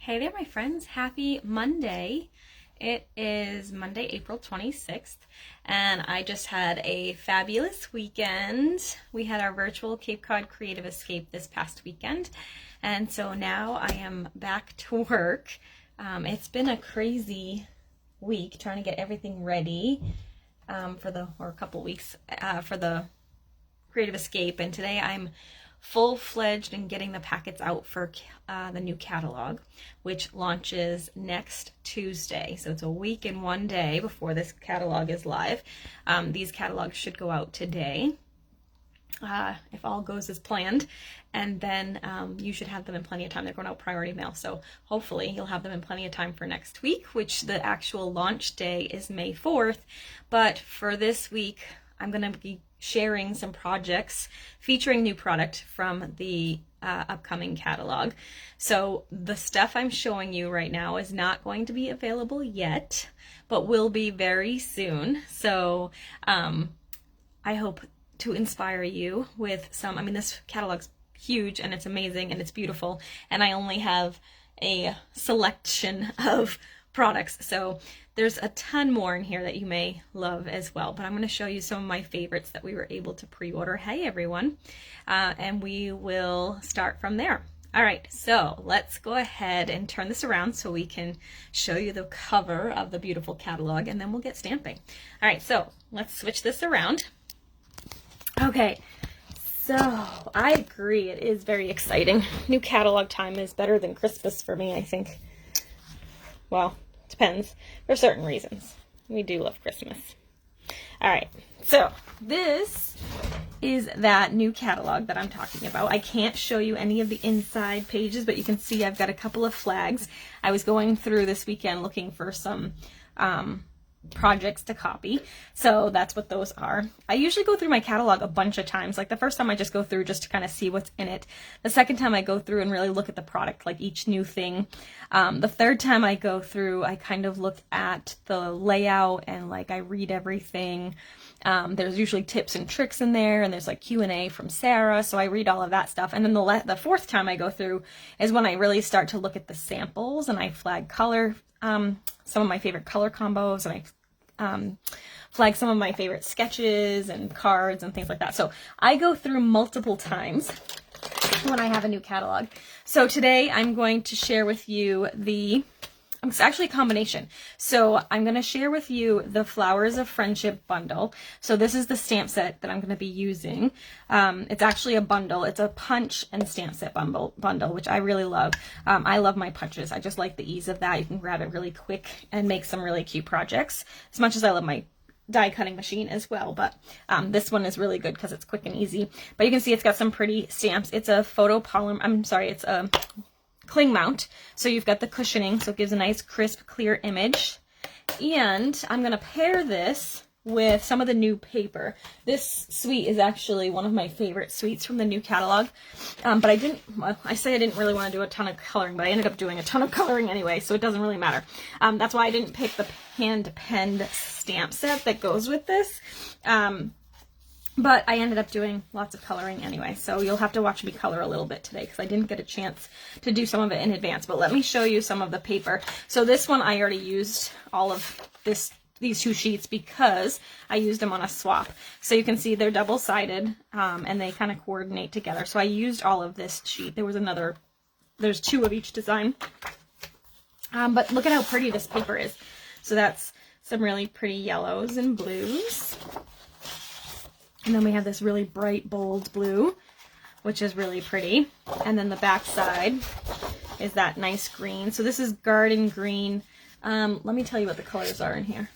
Hey there, my friends. Happy Monday. It is Monday, April 26th, and I just had a fabulous weekend. We had our virtual Cape Cod Creative Escape this past weekend, and so now I am back to work. It's been a crazy week trying to get everything ready or a couple weeks for the Creative Escape, and today I'm full-fledged in getting the packets out for the new catalog, which launches next Tuesday. So it's a week and one day before this catalog is live. These catalogs should go out today, if all goes as planned, and then you should have them in plenty of time. They're going out priority mail, so hopefully you'll have them in plenty of time for next week, which the actual launch day is May 4th. But for this week, I'm going to be sharing some projects featuring new product from the upcoming catalog. So the stuff I'm showing you right now is not going to be available yet, but will be very soon. So I hope to inspire you with some, this catalog's huge and it's amazing and it's beautiful, and I only have a selection of products. So there's a ton more in here that you may love as well, but I'm going to show you some of my favorites that we were able to pre-order. Hey everyone, and we will start from there. All right, so let's go ahead and turn this around so we can show you the cover of the beautiful catalog, and then we'll get stamping. All right, so let's switch this around. Okay, so I agree, it is very exciting. New catalog time is better than Christmas for me, I think. Well, depends for certain reasons. We do love Christmas. All right, so this is that new catalog that I'm talking about. I can't show you any of the inside pages, but you can see I've got a couple of flags. I was going through this weekend looking for some projects to copy, so that's what those are. I usually go through my catalog a bunch of times. Like the first time I just go through just to kind of see what's in it. The second time I go through and really look at the product, like each new thing. The third time I go through, I kind of look at the layout and like I read everything. There's usually tips and tricks in there, and there's like Q&A from Sarah, so I read all of that stuff. And then the fourth time I go through is when I really start to look at the samples, and I flag color, some of my favorite color combos, and I flag some of my favorite sketches and cards and things like that. So I go through multiple times when I have a new catalog. So today I'm going to share with you it's actually a combination. So I'm going to share with you the Flowers of Friendship bundle. So this is the stamp set that I'm going to be using. It's actually a bundle. It's a punch and stamp set bundle, which I really love. I love my punches. I just like the ease of that. You can grab it really quick and make some really cute projects, as much as I love my die cutting machine as well. But this one is really good because it's quick and easy. But you can see it's got some pretty stamps. It's a it's a cling mount, so you've got the cushioning, so it gives a nice crisp clear image. And I'm going to pair this with some of the new paper. This suite is actually one of my favorite suites from the new catalog, but I didn't really want to do a ton of coloring, but I ended up doing a ton of coloring anyway, so it doesn't really matter. That's why I didn't pick the hand-penned stamp set that goes with this. But I ended up doing lots of coloring anyway, so you'll have to watch me color a little bit today because I didn't get a chance to do some of it in advance. But let me show you some of the paper. So this one I already used all of these two sheets because I used them on a swap. So you can see they're double-sided and they kind of coordinate together. So I used all of this sheet. There's two of each design. But look at how pretty this paper is. So that's some really pretty yellows and blues. And then we have this really bright, bold blue, which is really pretty. And then the back side is that nice green. So this is garden green. Let me tell you what the colors are in here.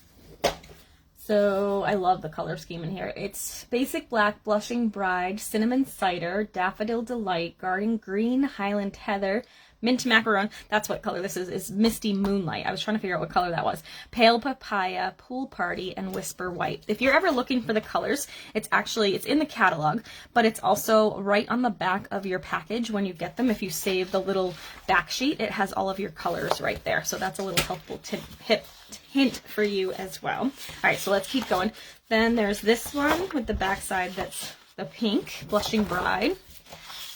So I love the color scheme in here. It's Basic Black, Blushing Bride, Cinnamon Cider, Daffodil Delight, Garden Green, Highland Heather, Mint Macaron. That's what color this is Misty Moonlight. I was trying to figure out what color that was. Pale Papaya, Pool Party, and Whisper White. If you're ever looking for the colors, it's in the catalog, but it's also right on the back of your package when you get them. If you save the little back sheet, it has all of your colors right there. So that's a little helpful hint for you as well. All right, so let's keep going. Then there's this one with the back side that's the pink, Blushing Bride.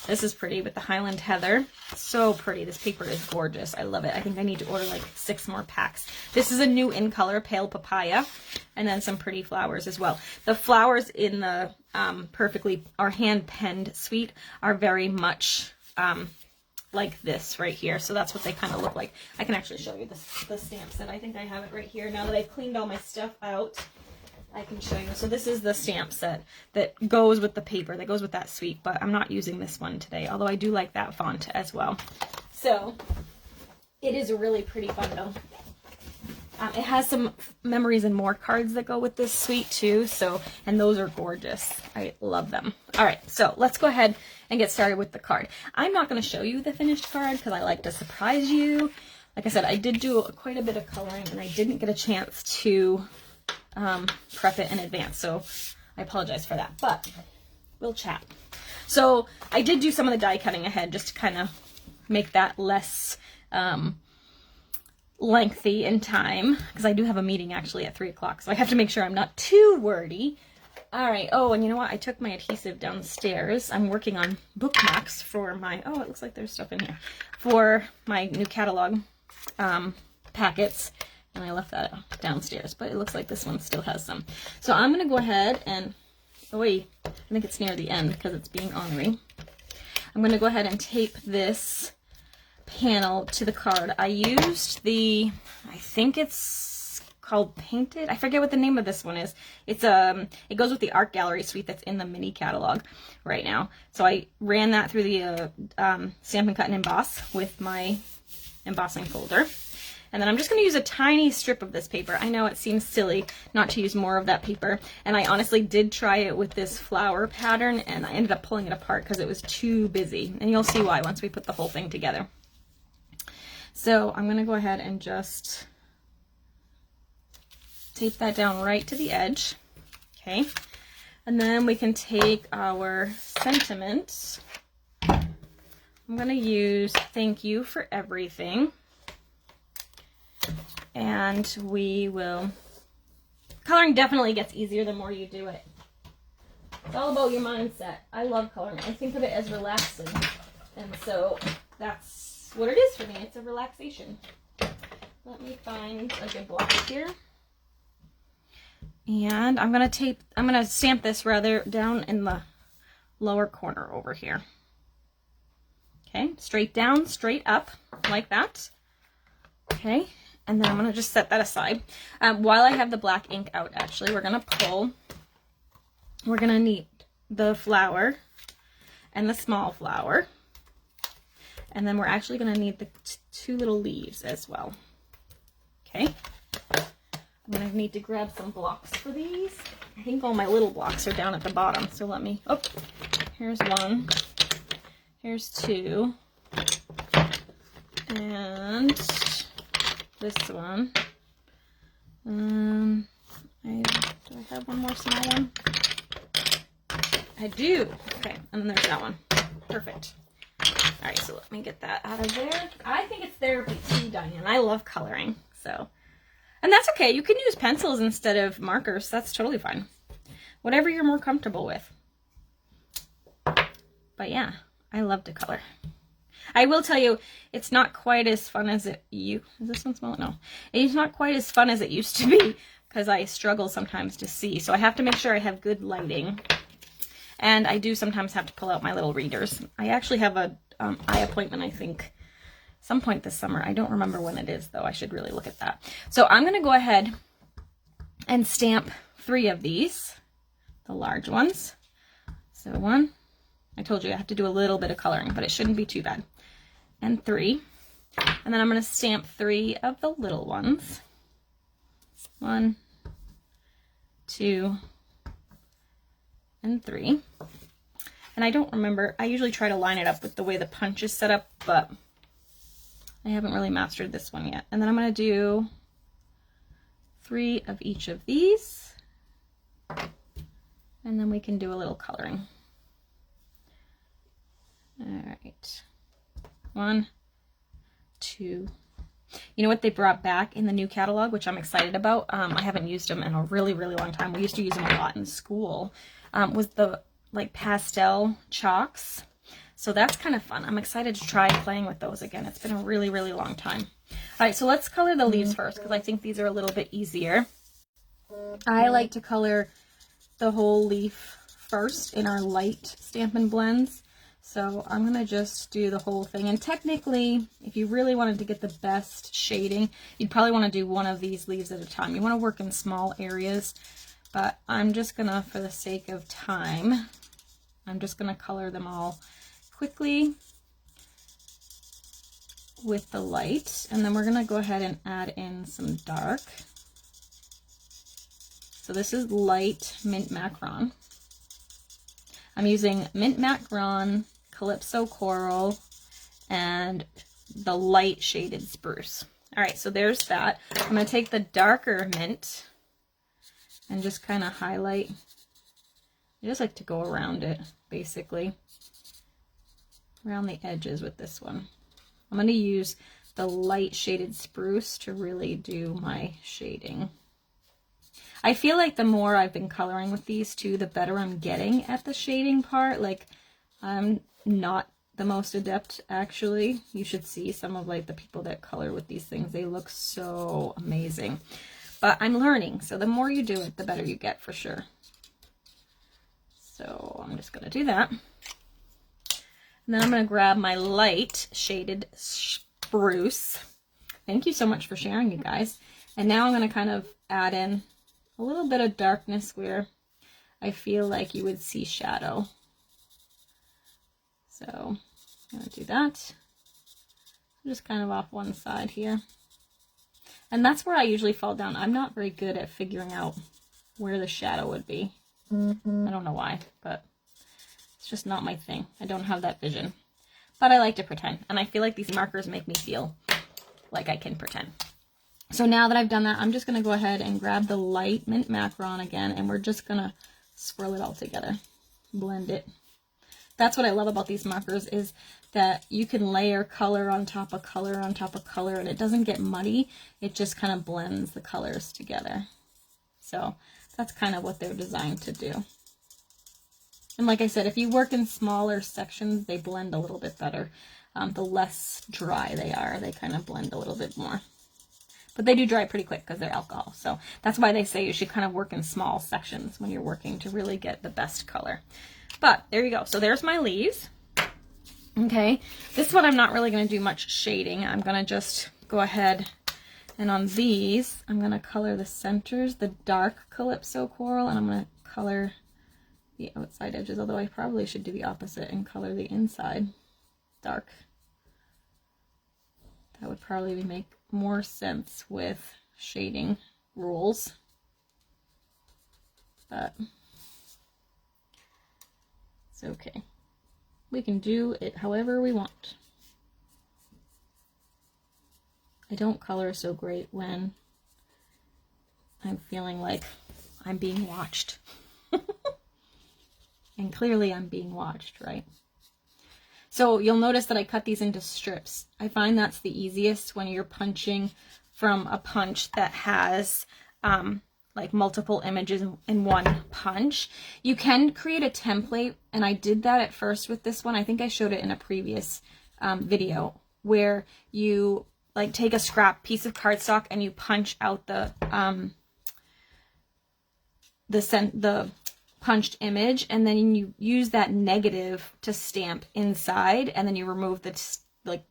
This is pretty with the Highland Heather. So pretty. This paper is gorgeous. I love it. I think I need to order like 6 more packs. This is a new in color, Pale Papaya, and then some pretty flowers as well. The flowers in the Perfectly or hand penned suite are very much like this right here. So that's what they kind of look like. I can actually show you the stamp set. I think I have it right here. Now that I've cleaned all my stuff out, I can show you. So this is the stamp set that goes with the paper, that goes with that suite, but I'm not using this one today, although I do like that font as well. So it is a really pretty bundle. It has some Memories and More cards that go with this suite too, and those are gorgeous. I love them. All right, so let's go ahead and get started with the card. I'm not going to show you the finished card because I like to surprise you. Like I said, I did do quite a bit of coloring and I didn't get a chance to prep it in advance, so I apologize for that, but we'll chat. So I did do some of the die cutting ahead just to kind of make that less lengthy in time, because I do have a meeting actually at 3 o'clock, so I have to make sure I'm not too wordy. All right. Oh, and you know what? I took my adhesive downstairs. I'm working on bookmarks for my, oh, it looks like there's stuff in here, for my new catalog packets. And I left that downstairs, but it looks like this one still has some. So I'm going to go ahead and, oh wait, I think it's near the end because it's being ornery. I'm going to go ahead and tape this panel to the card. I used the, I think it's called Painted. I forget what the name of this one is. It's it goes with the Art Gallery suite that's in the mini catalog right now. So I ran that through the Stampin' Cut and Emboss with my embossing folder. And then I'm just going to use a tiny strip of this paper. I know it seems silly not to use more of that paper. And I honestly did try it with this flower pattern, and I ended up pulling it apart because it was too busy. And you'll see why once we put the whole thing together. So I'm going to go ahead and just tape that down right to the edge. Okay. And then we can take our sentiment. I'm going to use Thank You for Everything. And we will, coloring definitely gets easier the more you do it. It's all about your mindset. I love coloring. I think of it as relaxing. And so that's what it is for me. It's a relaxation. Let me find a good block here. And I'm going to stamp this rather down in the lower corner over here. Okay, straight down, straight up, like that. Okay. And then I'm going to just set that aside. While I have the black ink out, actually, we're going to need the flower and the small flower. And then we're actually going to need the 2 little leaves as well. Okay. I'm going to need to grab some blocks for these. I think all my little blocks are down at the bottom. So let me, oh, here's 1. Here's 2. And this one. Do I have one more small one? I do. Okay, and then there's that one. Perfect. All right, so let me get that out of there. I think it's therapy too, Diane. I love coloring, so. And that's okay. You can use pencils instead of markers. That's totally fine. Whatever you're more comfortable with. But yeah, I love to color. I will tell you, it's not quite as fun as is this one small? No. It's not quite as fun as it used to be because I struggle sometimes to see. So I have to make sure I have good lighting. And I do sometimes have to pull out my little readers. I actually have a eye appointment, I think, some point this summer. I don't remember when it is, though. I should really look at that. So I'm going to go ahead and stamp 3 of these, the large ones. So 1. I told you I have to do a little bit of coloring, but it shouldn't be too bad. And 3. And then I'm going to stamp 3 of the little ones. 1, 2, and 3. And I don't remember, I usually try to line it up with the way the punch is set up, but I haven't really mastered this one yet. And then I'm going to do 3 of each of these. And then we can do a little coloring. All right. 1, 2. You know what they brought back in the new catalog, which I'm excited about? I haven't used them in a really, really long time. We used to use them a lot in school. Was the like pastel chalks. So that's kind of fun. I'm excited to try playing with those again. It's been a really, really long time. All right, so let's color the leaves first because I think these are a little bit easier. I like to color the whole leaf first in our light Stampin' Blends. So I'm going to just do the whole thing. And technically, if you really wanted to get the best shading, you'd probably want to do one of these leaves at a time. You want to work in small areas, but I'm just going to, for the sake of time, I'm just going to color them all quickly with the light. And then we're going to go ahead and add in some dark. So this is light Mint Macaron. I'm using Mint Macaron, Calypso Coral, and the light shaded spruce. All right, so there's that. I'm going to take the darker mint and just kind of highlight. I just like to go around it, basically, around the edges with this one. I'm going to use the light shaded spruce to really do my shading. I feel like the more I've been coloring with these two, the better I'm getting at the shading part. Like, I'm not the most adept, actually. You should see some of like the people that color with these things. They look so amazing. But I'm learning, so the more you do it, the better you get for sure. So I'm just going to do that. And then I'm going to grab my light shaded spruce. Thank you so much for sharing, you guys. And now I'm going to kind of add in a little bit of darkness where I feel like you would see shadow. So I'm going to do that. Just kind of off one side here. And that's where I usually fall down. I'm not very good at figuring out where the shadow would be. I don't know why, but it's just not my thing. I don't have that vision. But I like to pretend. And I feel like these markers make me feel like I can pretend. So now that I've done that, I'm just going to go ahead and grab the light Mint Macaron again, and we're just going to swirl it all together, blend it. That's what I love about these markers, is that you can layer color on top of color on top of color, and it doesn't get muddy. It just kind of blends the colors together. So that's kind of what they're designed to do. And like I said, if you work in smaller sections, they blend a little bit better. The less dry they are, they kind of blend a little bit more. But they do dry pretty quick because they're alcohol. So that's why they say you should kind of work in small sections when you're working to really get the best color. But there you go. So there's my leaves. Okay. This one I'm not really going to do much shading. I'm going to just go ahead and on these, I'm going to color the centers, the dark Calypso Coral, and I'm going to color the outside edges, although I probably should do the opposite and color the inside dark. That would probably make more sense with shading rules, but it's okay. We can do it however we want. I don't color so great when I'm feeling like I'm being watched. And clearly I'm being watched, right? So you'll notice that I cut these into strips. I find that's the easiest when you're punching from a punch that has like multiple images in one punch. You can create a template, and I did that at first with this one. I think I showed it in a previous video, where you like take a scrap piece of cardstock and you punch out the punched image, and then you use that negative to stamp inside, and then you remove the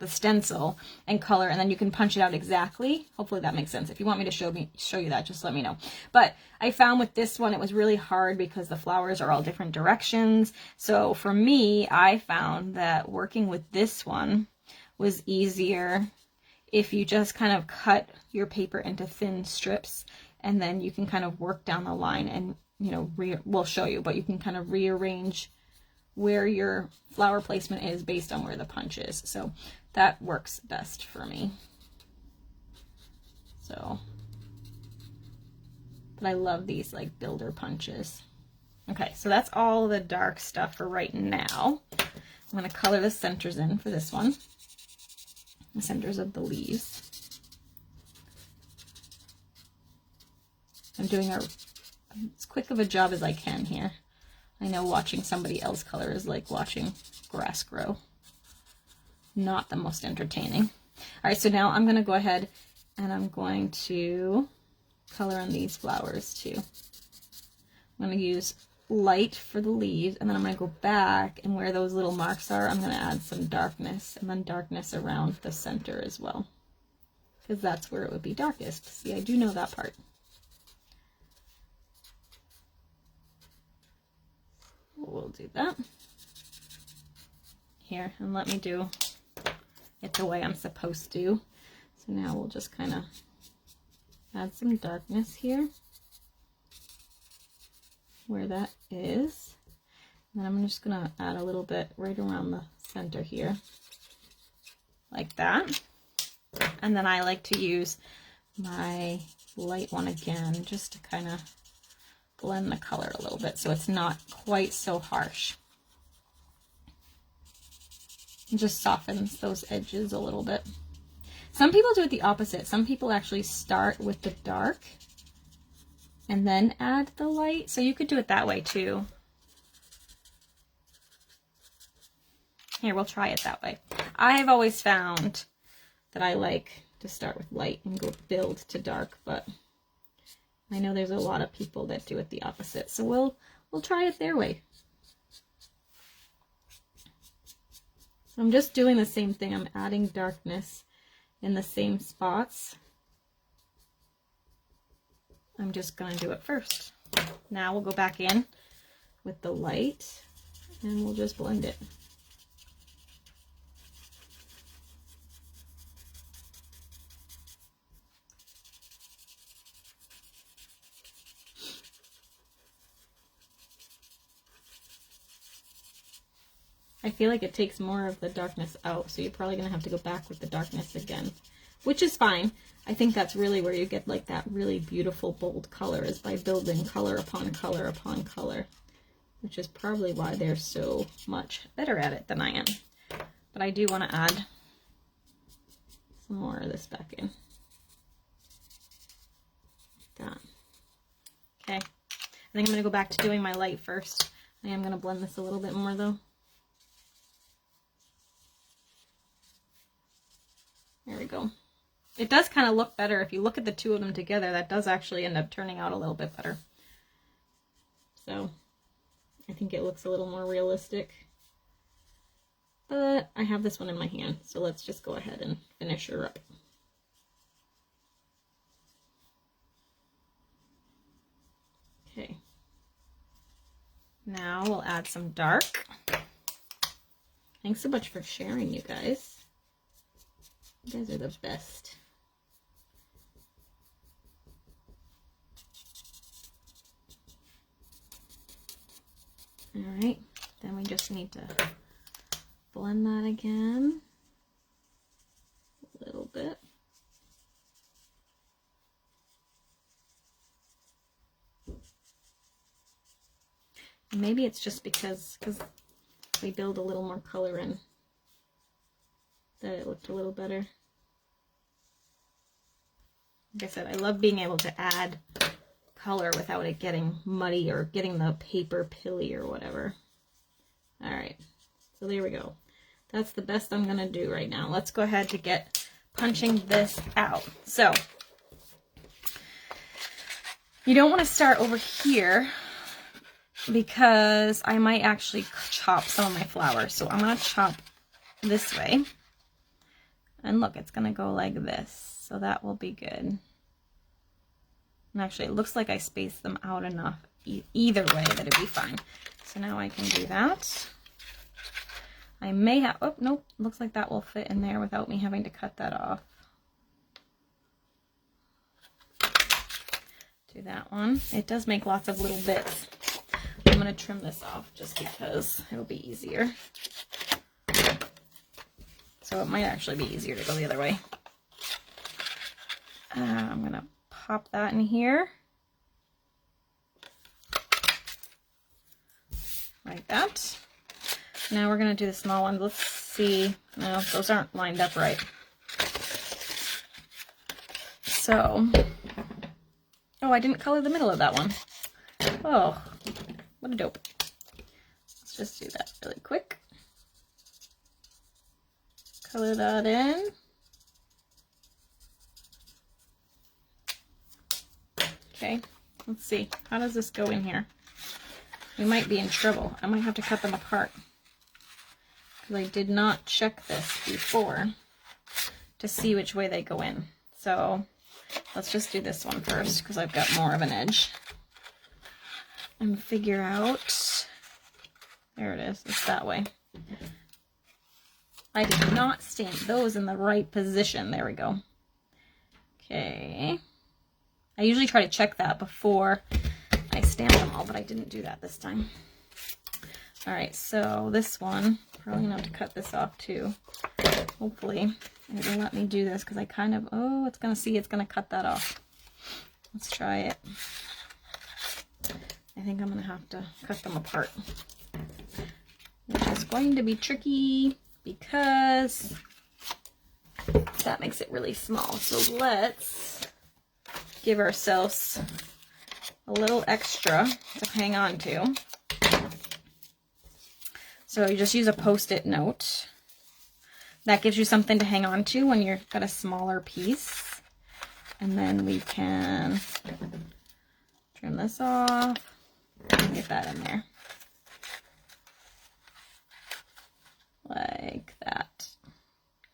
stencil and color, and then you can punch it out exactly. Hopefully that makes sense. If you want me to show you that, just let me know. But I found with this one it was really hard because the flowers are all different directions. So for me, I found that working with this one was easier if you just kind of cut your paper into thin strips, and then you can kind of work down the line and, you know, we'll show you, but you can kind of rearrange where your flower placement is based on where the punch is. So that works best for me. So, but I love these like builder punches. Okay, so that's all the dark stuff for right now. I'm going to color the centers in for this one. The centers of the leaves. I'm doing as quick of a job as I can here. I know watching somebody else color is like watching grass grow. Not the most entertaining. All right, so now I'm going to go ahead and I'm going to color on these flowers too. I'm going to use light for the leaves, and then I'm going to go back, and where those little marks are, I'm going to add some darkness, and then darkness around the center as well, because that's where it would be darkest. See, I do know that part. We'll do that here, and let me do it the way I'm supposed to. So now we'll just kind of add some darkness here where that is. And then I'm just going to add a little bit right around the center here, like that. And then I like to use my light one again just to kind of blend the color a little bit so it's not quite so harsh. It just softens those edges a little bit. Some people do it the opposite. Some people actually start with the dark and then add the light. So you could do it that way too. Here, we'll try it that way. I've always found that I like to start with light and go build to dark, but I know there's a lot of people that do it the opposite. So we'll try it their way. So I'm just doing the same thing. I'm adding darkness in the same spots. I'm just going to do it first. Now we'll go back in with the light and we'll just blend it. I feel like it takes more of the darkness out, so you're probably going to have to go back with the darkness again, which is fine. I think that's really where you get like that really beautiful bold color, is by building color upon color upon color, which is probably why they're so much better at it than I am. But I do want to add some more of this back in. Like that. Okay, I think I'm going to go back to doing my light first. I am going to blend this a little bit more though. There we go. It does kind of look better. If you look at the two of them together, that does actually end up turning out a little bit better. So I think it looks a little more realistic. But I have this one in my hand, so let's just go ahead and finish her up. Okay. Now we'll add some dark. Thanks so much for sharing, you guys. You guys are the best. All right, then we just need to blend that again a little bit. And maybe it's just because we build a little more color in, that it looked a little better. Like I said, I love being able to add color without it getting muddy or getting the paper pilly or whatever. All right, so there we go. That's the best I'm gonna do right now. Let's go ahead to get punching this out. So you don't want to start over here because I might actually chop some of my flowers. So I'm gonna chop this way. And look, it's going to go like this, so that will be good. And actually, it looks like I spaced them out enough either way that it'd be fine. So now I can do that. I may have, oh, nope, looks like that will fit in there without me having to cut that off. Do that one. It does make lots of little bits. I'm going to trim this off just because it'll be easier. So it might actually be easier to go the other way. I'm going to pop that in here. Like that. Now we're going to do the small one. Let's see. No, those aren't lined up right. So, oh, I didn't color the middle of that one. Oh, what a dope. Let's just do that really quick. color that in. Okay, let's see. How does this go in here? We might be in trouble. I might have to cut them apart because I did not check this before to see which way they go in. So let's just do this one first because I've got more of an edge. And figure out, there it is, it's that way. I did not stamp those in the right position. There we go. Okay. I usually try to check that before I stamp them all, but I didn't do that this time. All right, so this one, probably gonna have to cut this off too. Hopefully it'll let me do this because I kind of, oh, it's gonna cut that off. Let's try it. I think I'm gonna have to cut them apart, which is going to be tricky because that makes it really small. So let's give ourselves a little extra to hang on to. So you just use a Post-it note. That gives you something to hang on to when you've got a smaller piece. And then we can trim this off and get that in there. Like that.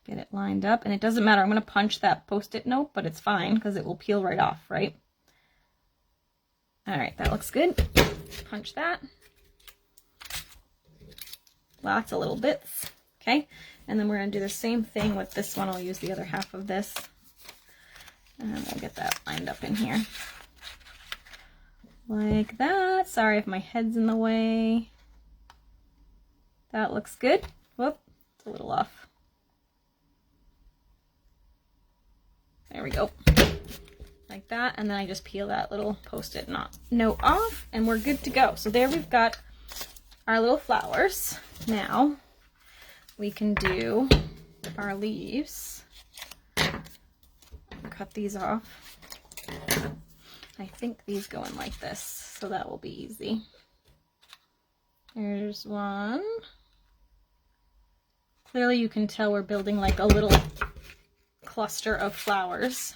Get it lined up. And it doesn't matter. I'm going to punch that Post-it note, but it's fine because it will peel right off, right? All right, that looks good. Punch that. Lots of little bits. Okay. And then we're going to do the same thing with this one. I'll use the other half of this. And we'll get that lined up in here. Like that. Sorry if my head's in the way. That looks good. Whoop, it's a little off. There we go. Like that. And then I just peel that little Post-it note off and we're good to go. So there we've got our little flowers. Now we can do our leaves. Cut these off. I think these go in like this, so that will be easy. There's one. Clearly you can tell we're building like a little cluster of flowers.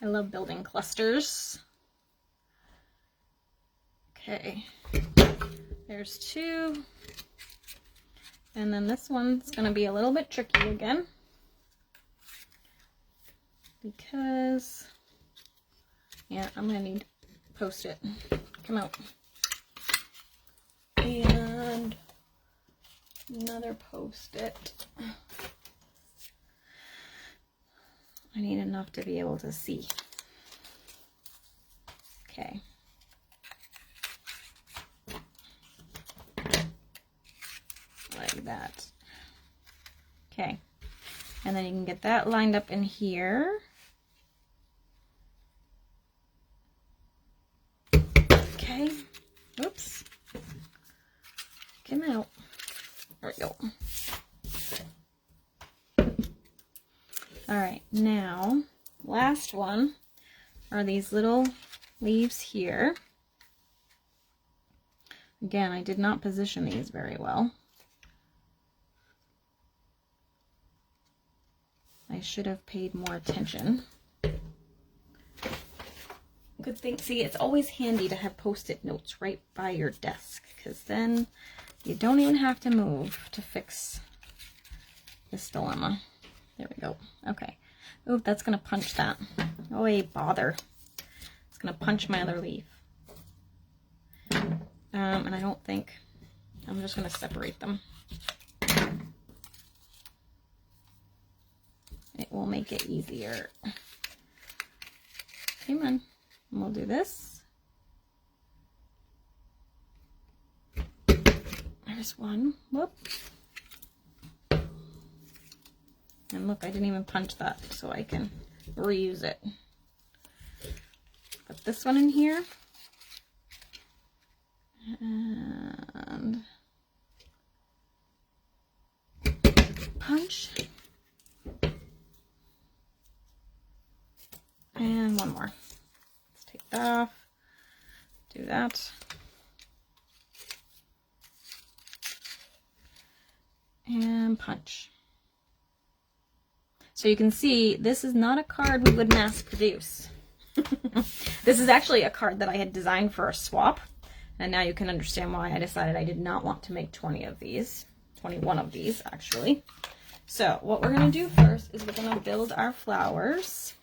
I love building clusters. Okay, there's two. And then this one's going to be a little bit tricky again. Because, yeah, I'm going to need Post-it. Come out. And another Post-it. I need enough to be able to see. Okay. Like that. Okay. And then you can get that lined up in here. Okay. Oops. Come out. There we go. All right, now, last one are these little leaves here. Again, I did not position these very well. I should have paid more attention. Good thing, see, it's always handy to have Post-it notes right by your desk, because then you don't even have to move to fix this dilemma. There we go. Okay. Oh, that's going to punch that. Oh, a bother. It's going to punch my other leaf. And I don't think, I'm just going to separate them. It will make it easier. Come on. And we'll do this. There's one. Whoop. And look, I didn't even punch that, so I can reuse it. Put this one in here. And punch. And one more. Let's take that off. Do that. and punch. So you can see this is not a card we would mass produce. This is actually a card that I had designed for a swap, and now you can understand why I decided I did not want to make 20 of these, 21 of these actually. So what we're going to do first is we're going to build our flowers.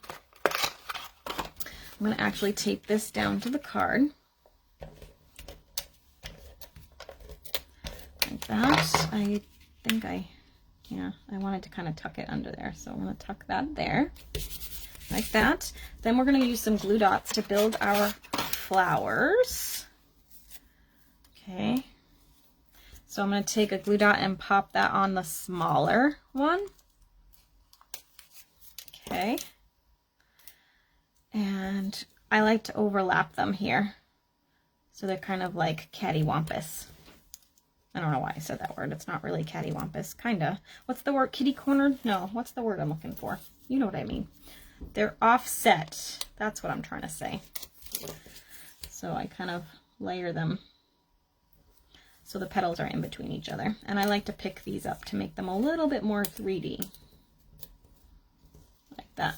I'm going to actually tape this down to the card. Like that. I think I wanted to kind of tuck it under there. So I'm going to tuck that there. Like that. Then we're going to use some glue dots to build our flowers. Okay. So I'm going to take a glue dot and pop that on the smaller one. Okay. And I like to overlap them here. So they're kind of like cattywampus. I don't know why I said that word. It's not really cattywampus. Kinda. What's the word? Kitty corner? No. What's the word I'm looking for? You know what I mean. They're offset. That's what I'm trying to say. So I kind of layer them so the petals are in between each other. And I like to pick these up to make them a little bit more 3D. Like that.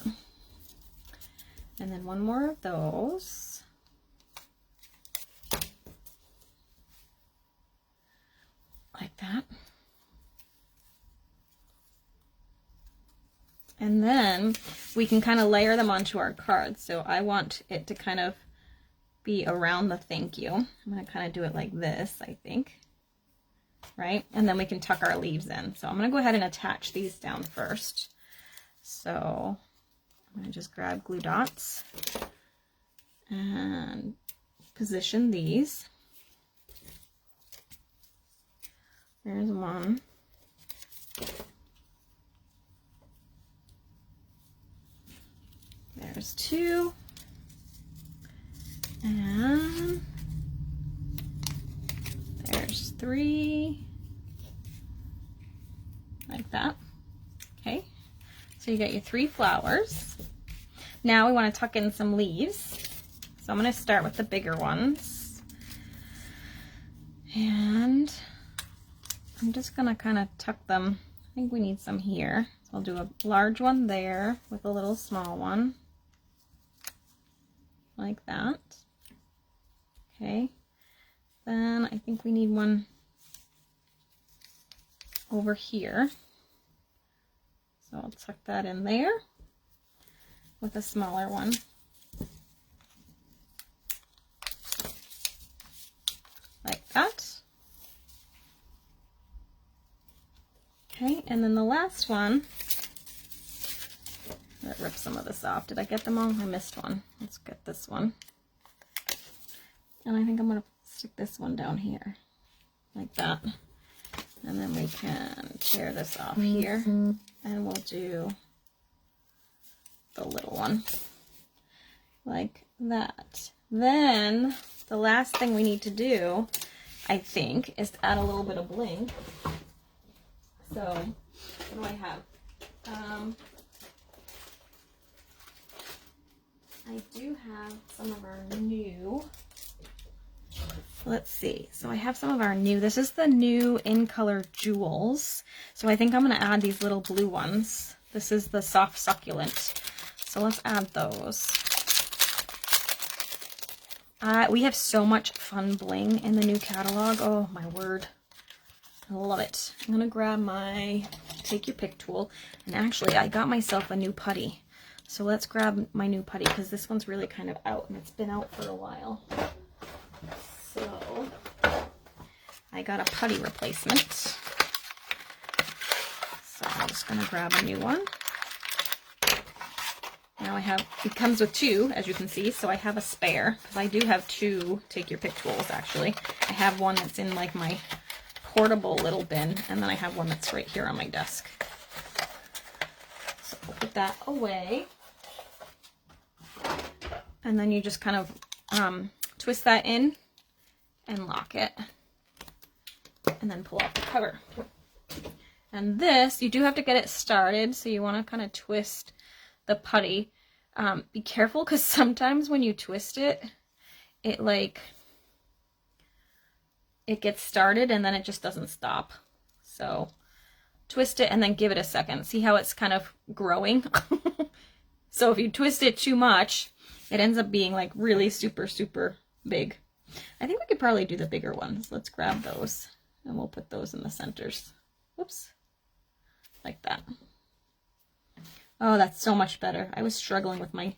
And then one more of those. Like that. And then we can kind of layer them onto our cards. So I want it to kind of be around the thank you. I'm going to kind of do it like this, I think. Right? And then we can tuck our leaves in. So I'm going to go ahead and attach these down first. So I'm going to just grab glue dots and position these. There's one. There's two. And there's three. Like that. Okay. So you got your 3 flowers. Now we want to tuck in some leaves. So I'm going to start with the bigger ones. And I'm just going to kind of tuck them. I think we need some here. So I'll do a large one there with a little small one. Like that. Okay. Then I think we need one over here. So I'll tuck that in there with a smaller one. Like that. Okay, and then the last one, let's rip some of this off. Did I get them all? I missed one. Let's get this one. And I think I'm going to stick this one down here, like that. And then we can tear this off here, and we'll do the little one, like that. Then the last thing we need to do, I think, is to add a little bit of bling. So, what do I have? I do have some of our new, let's see. So I have some of our new, this is the new In Color Jewels. So I think I'm going to add these little blue ones. This is the Soft Succulent. So let's add those. We have so much fun bling in the new catalog. Oh my word. I love it. I'm going to grab my Take Your Pick tool. And actually, I got myself a new putty. So let's grab my new putty because this one's really kind of out and it's been out for a while. So I got a putty replacement. So I'm just going to grab a new one. Now I have, it comes with 2, as you can see, so I have a spare, because I do have 2 Take Your Pick tools, actually. I have one that's in like my portable little bin, and then I have one that's right here on my desk. So I'll put that away. And then you just kind of twist that in and lock it. And then pull out the cover. And this, you do have to get it started, so you want to kind of twist the putty. Be careful, because sometimes when you twist it, it gets started and then it just doesn't stop. So twist it, and then give it a second. See how it's kind of growing? So if you twist it too much, it ends up being like really super, super big. I think we could probably do the bigger ones. Let's grab those and we'll put those in the centers. Whoops. Like that. Oh, that's so much better. I was struggling with my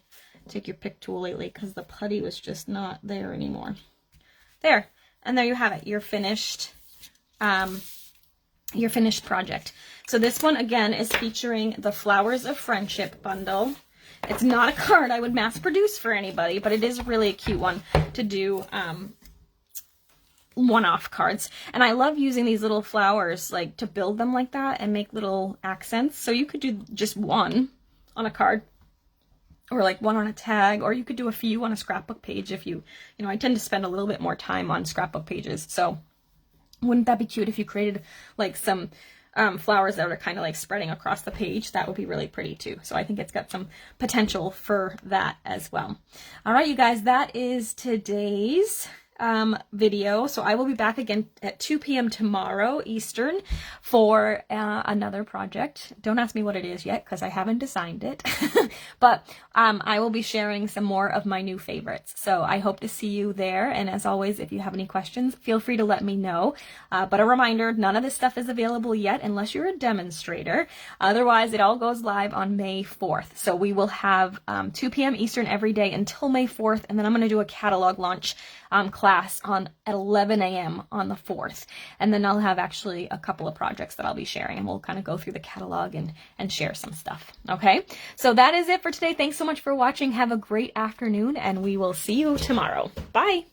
take your pick tool lately because the putty was just not there anymore. There. And there you have it. Your finished project. So this one again is featuring the Flowers of Friendship bundle. It's not a card I would mass produce for anybody, but it is really a cute one to do one-off cards. And I love using these little flowers like to build them like that and make little accents. So you could do just one on a card, or like one on a tag, or you could do a few on a scrapbook page if you know, I tend to spend a little bit more time on scrapbook pages. So wouldn't that be cute if you created like some flowers that are kind of like spreading across the page? That would be really pretty too. So I think it's got some potential for that as well. All right, you guys, that is today's video. So I will be back again at 2 p.m. tomorrow Eastern for another project. Don't ask me what it is yet because I haven't designed it. But I will be sharing some more of my new favorites. So I hope to see you there. And as always, if you have any questions, feel free to let me know. But a reminder, none of this stuff is available yet unless you're a demonstrator. Otherwise, it all goes live on May 4th. So we will have 2 p.m. Eastern every day until May 4th. And then I'm going to do a catalog launch class at 11 a.m. on the 4th. And then I'll have actually a couple of projects that I'll be sharing, and we'll kind of go through the catalog and share some stuff. Okay, so that is it for today. Thanks so much for watching. Have a great afternoon, and we will see you tomorrow. Bye.